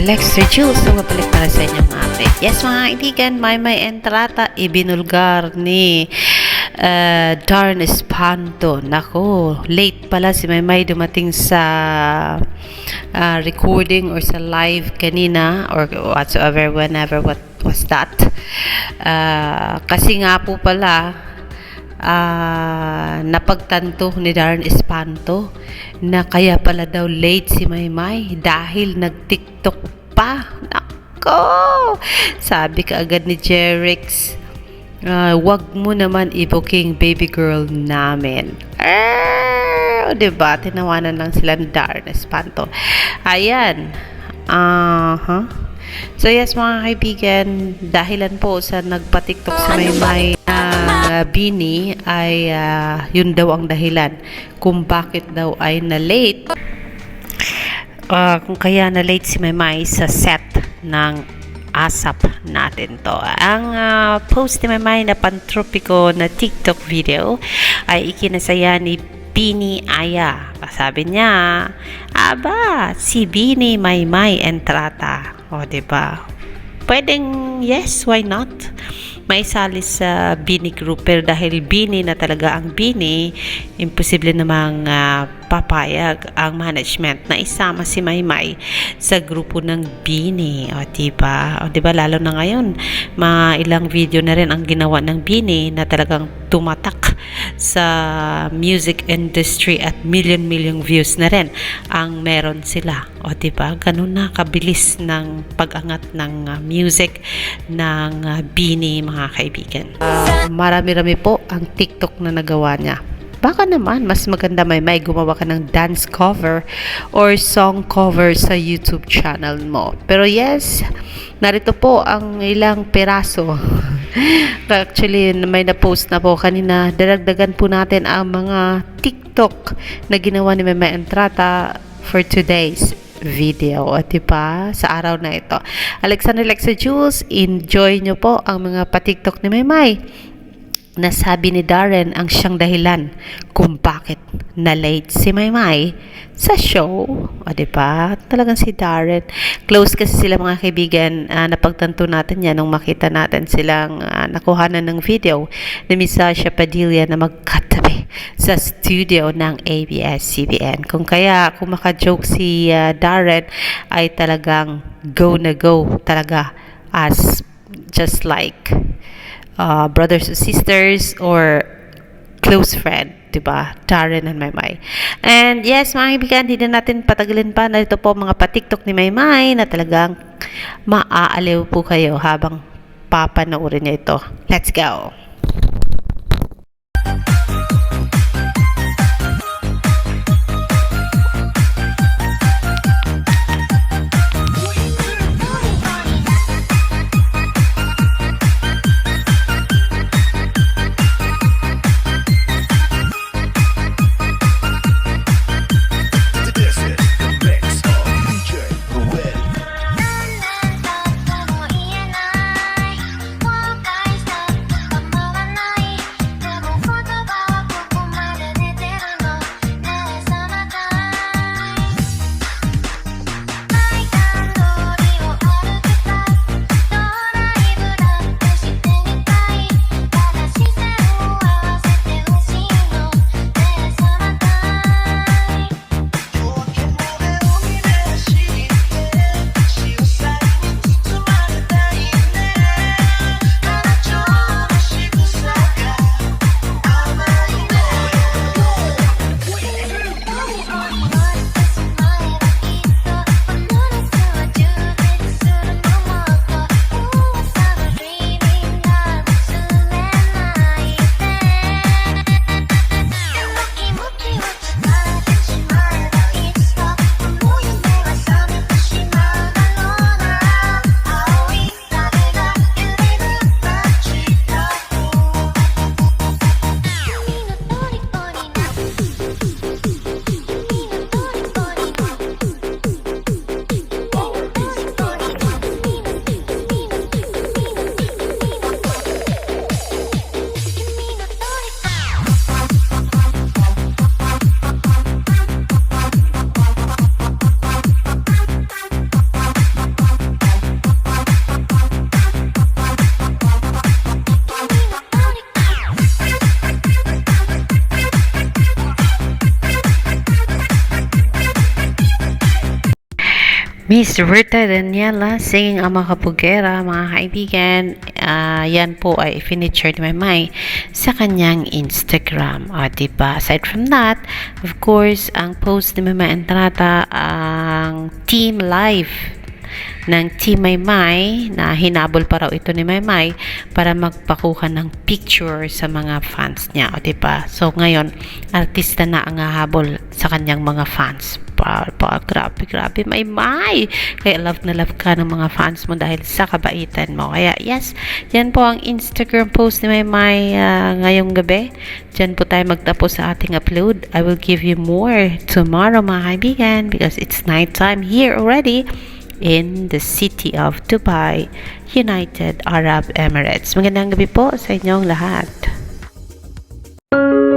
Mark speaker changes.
Speaker 1: Alexander Jules, bumabalik para sa inyong update. Yes mga kaibigan, may entrata ibinulgar ni Darren Espanto. Nako, late pala si Maymay dumating sa recording or sa live kanina or whatsoever, whenever, what was that. Kasi nga po pala napagtanto ni Darren Espanto na kaya pala daw late si Maymay dahil nag-TikTok pa. Nako! Sabi ka agad ni Jerix, wag mo naman i-booking baby girl namin. Diba? Tinawanan lang sila ni Darren Espanto. Ayan. So yes mga kaibigan, dahilan po sa nagpa-TikTok si Maymay Bini ay yun daw ang dahilan kung bakit daw ay na-late. Kung kaya na-late si Maymay sa set ng ASAP natin to. Ang post ni Maymay na pantropiko na TikTok video ay ikinasaya ni Bini Aya. Sabi niya, aba, si Bini Maymay entrata. O, diba? Pwedeng, yes, why not? May sali sa Bini group, pero dahil Bini na talaga ang Bini, imposible namang papayag ang management na isama si Maymay sa grupo ng Bini. O diba? O diba, lalo na ngayon, mga ilang video na rin ang ginawa ng Bini na talagang tumatak sa music industry at million views na rin ang meron sila. O diba, ganun na kabilis ng pag-angat ng music ng Bini mga kaibigan. Marami-rami po ang TikTok na nagawa niya. Baka naman mas maganda Maymay gumawa ka ng dance cover or song cover sa YouTube channel mo. Pero yes, narito po ang ilang piraso. Actually, may na-post na po kanina. Daragdagan po natin ang mga TikTok na ginawa ni Maymay entrata for today's video. At diba, sa araw na ito, Alexander Jules, enjoy nyo po ang mga pa-TikTok ni Maymay. Nasabi ni Darren ang siyang dahilan kung bakit na-late si Maymay sa show. O diba? Talagang si Darren. Close kasi sila mga kaibigan. Napagtanto natin yan nung makita natin silang nakuhanan ng video ni Miss Sasha Padilla na magkatabi sa studio ng ABS-CBN. Kung maka-joke si Darren ay talagang go na go talaga as just like brothers and sisters or close friend, diba? Darren and Maymay. And yes, mga kaibigan, hindi na natin patagalin pa. Narito po mga pa-TikTok ni Maymay na talagang maaaliw po kayo habang papanoorin niyo ito. Let's go! Miss Rita Daniela singing Ama Kapugera, mga kaibigan. Yan po ay finisher ni Maymay sa kanyang Instagram. Diba? Aside from that, of course, ang post ni Maymay Entrata, ang team live ng Team Maymay na hinabol pa raw ito ni Maymay para magpakuha ng picture sa mga fans niya, diba? So ngayon, artista na ang hahabol sa kanyang mga fans. Grabe Maymay, kaya love na love ka ng mga fans mo dahil sa kabaitan mo. Kaya yes, yan po ang Instagram post ni Maymay ngayong gabi. Diyan po tayo magtapos sa ating upload. I will give you more tomorrow, mga kaibigan, because it's night time here already in the city of Dubai, United Arab Emirates. Magandang gabi po sa inyong lahat.